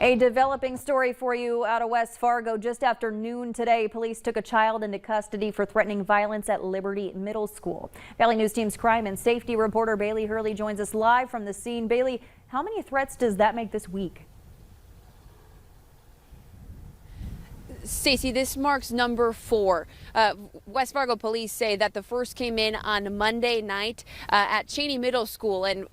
A developing story for you out of West Fargo. Just after noon today, police took a child into custody for threatening violence at Liberty Middle School. Valley News Team's crime and safety reporter Bailey Hurley joins us live from the scene. Bailey, how many threats does that make this week? Stacey, this marks number 4. West Fargo police say that the first came in on Monday night at Cheney Middle School, and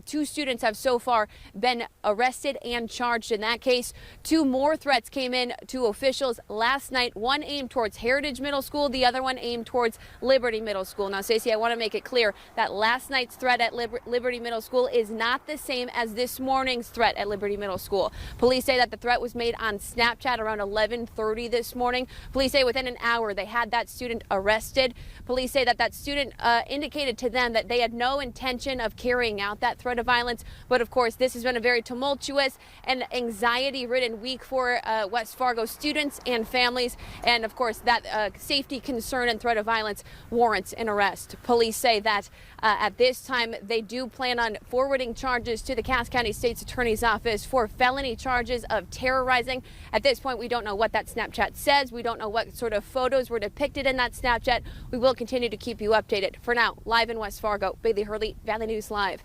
2 students have so far been arrested and charged in that case. 2 more threats came in to officials last night, one aimed towards Heritage Middle School, the other one aimed towards Liberty Middle School. Now, Stacey, I want to make it clear that last night's threat at Liberty Middle School is not the same as this morning's threat at Liberty Middle School. Police say that the threat was made on Snapchat around 11:30 this morning. Police say within an hour they had that student arrested. Police say that student indicated to them that they had no intention of carrying out that threat of violence. But of course, this has been a very tumultuous and anxiety-ridden week for West Fargo students and families. And of course, that safety concern and threat of violence warrants an arrest. Police say that at this time they do plan on forwarding charges to the Cass County State's Attorney's Office for felony charges of terrorizing. At this point, we don't know what that Snapchat says. We don't know what sort of photos were depicted in that Snapchat. We will continue to keep you updated. For now, live in West Fargo, Bailey Hurley, Valley News Live.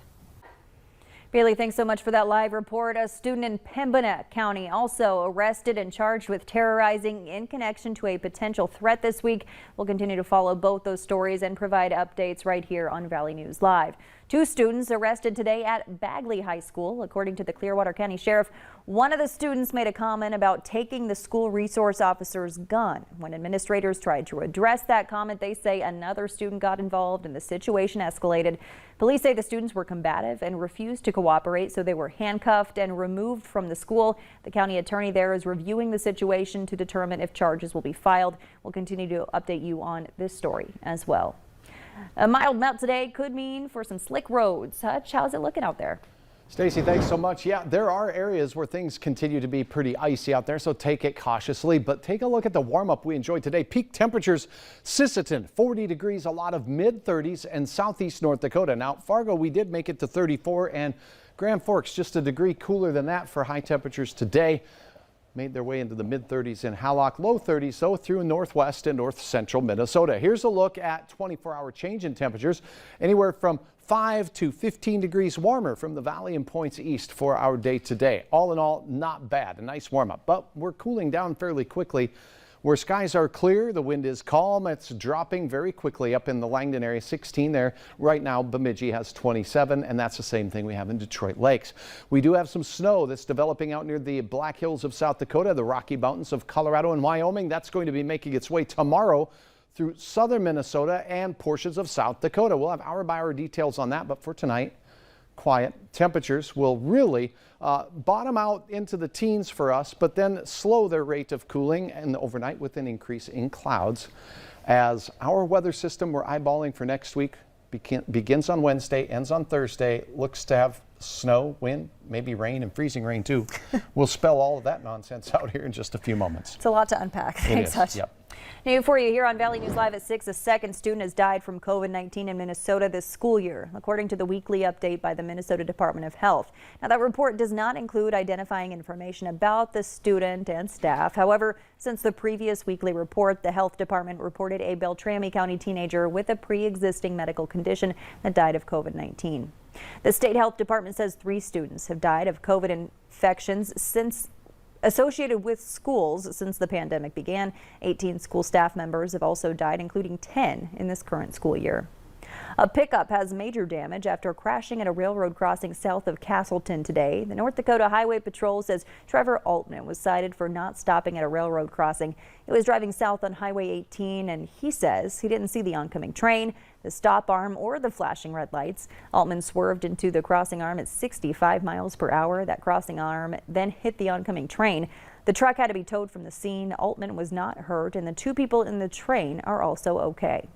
Bailey, thanks so much for that live report. A student in Pembina County also arrested and charged with terrorizing in connection to a potential threat this week. We'll continue to follow both those stories and provide updates right here on Valley News Live. 2 students arrested today at Bagley High School. According to the Clearwater County Sheriff, one of the students made a comment about taking the school resource officer's gun. When administrators tried to address that comment, they say another student got involved and the situation escalated. Police say the students were combative and refused to cooperate, so they were handcuffed and removed from the school. The county attorney there is reviewing the situation to determine if charges will be filed. We'll continue to update you on this story as well. A mild melt today could mean for some slick roads. Hutch, how's it looking out there? Stacey, thanks so much. Yeah, there are areas where things continue to be pretty icy out there, so take it cautiously. But take a look at the warm-up we enjoyed today. Peak temperatures, Sisseton, 40 degrees, a lot of mid-30s, and southeast North Dakota. Now, Fargo, we did make it to 34, and Grand Forks just a degree cooler than that for high temperatures today. Made their way into the mid-30s in Hallock, low 30s, so through northwest and north central Minnesota. Here's a look at 24-hour change in temperatures, anywhere from 5 to 15 degrees warmer from the valley and points east for our day today. All in all, not bad, a nice warm up, but we're cooling down fairly quickly. Where skies are clear, the wind is calm. It's dropping very quickly up in the Langdon area, 16 there. Right now, Bemidji has 27, and that's the same thing we have in Detroit Lakes. We do have some snow that's developing out near the Black Hills of South Dakota, the Rocky Mountains of Colorado and Wyoming. That's going to be making its way tomorrow through southern Minnesota and portions of South Dakota. We'll have hour-by-hour details on that, but for tonight, quiet. Temperatures will really bottom out into the teens for us, but then slow their rate of cooling and overnight with an increase in clouds. As our weather system we're eyeballing for next week begins on Wednesday, ends on Thursday, looks to have snow, wind, maybe rain and freezing rain too. We'll spell all of that nonsense out here in just a few moments. It's a lot to unpack. Thanks, Hutch. Yep. Now for you here on Valley News Live at 6, a second student has died from COVID-19 in Minnesota this school year, according to the weekly update by the Minnesota Department of Health. Now that report does not include identifying information about the student and staff. However, since the previous weekly report, the health department reported a Beltrami County teenager with a pre-existing medical condition that died of COVID-19. The state health department says 3 students have died of COVID infections associated with schools since the pandemic began. 18 school staff members have also died, including 10 in this current school year. A pickup has major damage after crashing at a railroad crossing south of Castleton today. The North Dakota Highway Patrol says Trevor Altman was cited for not stopping at a railroad crossing. He was driving south on Highway 18, and he says he didn't see the oncoming train, the stop arm, or the flashing red lights. Altman swerved into the crossing arm at 65 miles per hour. That crossing arm then hit the oncoming train. The truck had to be towed from the scene. Altman was not hurt, and the 2 people in the train are also okay.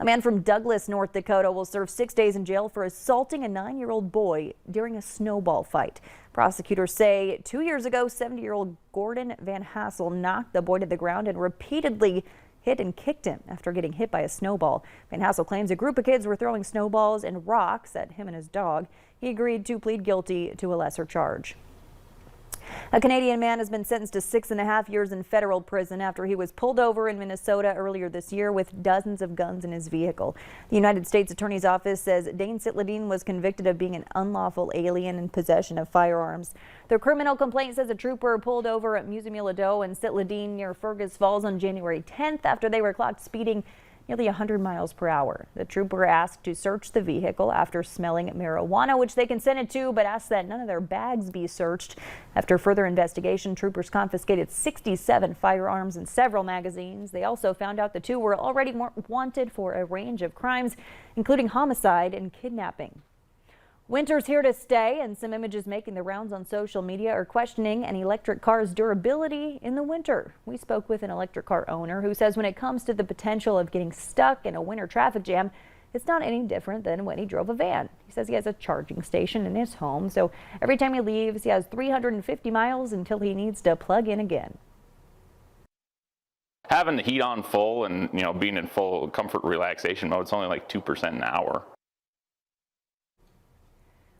A man from Douglas, North Dakota will serve 6 days in jail for assaulting a 9-year-old boy during a snowball fight. Prosecutors say 2 years ago, 70-year-old Gordon Van Hassel knocked the boy to the ground and repeatedly hit and kicked him after getting hit by a snowball. Van Hassel claims a group of kids were throwing snowballs and rocks at him and his dog. He agreed to plead guilty to a lesser charge. A Canadian man has been sentenced to 6.5 years in federal prison after he was pulled over in Minnesota earlier this year with dozens of guns in his vehicle. The United States Attorney's Office says Dane Sitladine was convicted of being an unlawful alien in possession of firearms. The criminal complaint says a trooper pulled over at Musée-Milledoux and Sitladine near Fergus Falls on January 10th after they were clocked speeding nearly 100 miles per hour. The trooper asked to search the vehicle after smelling marijuana, which they consented to, but asked that none of their bags be searched. After further investigation, troopers confiscated 67 firearms and several magazines. They also found out the two were already wanted for a range of crimes, including homicide and kidnapping. Winter's here to stay, and some images making the rounds on social media are questioning an electric car's durability in the winter. We spoke with an electric car owner who says when it comes to the potential of getting stuck in a winter traffic jam, it's not any different than when he drove a van. He says he has a charging station in his home, so every time he leaves, he has 350 miles until he needs to plug in again. Having the heat on full and, being in full comfort relaxation mode, it's only like 2% an hour.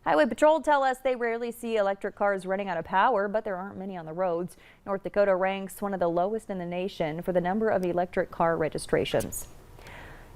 Highway Patrol tell us they rarely see electric cars running out of power, but there aren't many on the roads. North Dakota ranks one of the lowest in the nation for the number of electric car registrations.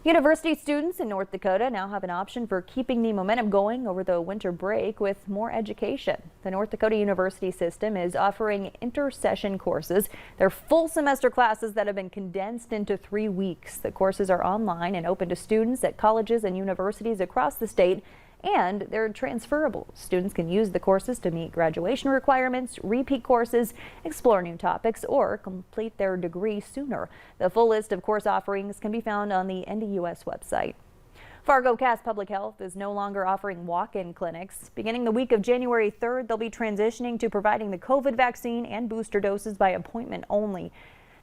University students in North Dakota now have an option for keeping the momentum going over the winter break with more education. The North Dakota University system is offering intersession courses. They're full semester classes that have been condensed into 3 weeks. The courses are online and open to students at colleges and universities across the state, and they're transferable. Students can use the courses to meet graduation requirements, repeat courses, explore new topics, or complete their degree sooner. The full list of course offerings can be found on the NDUS website. Fargo-Cass Public Health is no longer offering walk-in clinics. Beginning the week of January 3rd, they'll be transitioning to providing the COVID vaccine and booster doses by appointment only.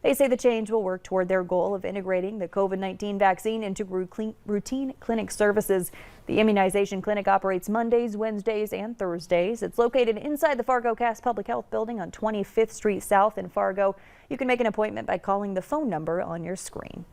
They say the change will work toward their goal of integrating the COVID-19 vaccine into routine clinic services. The immunization clinic operates Mondays, Wednesdays, and Thursdays. It's located inside the Fargo-Cass Public Health building on 25th Street South in Fargo. You can make an appointment by calling the phone number on your screen.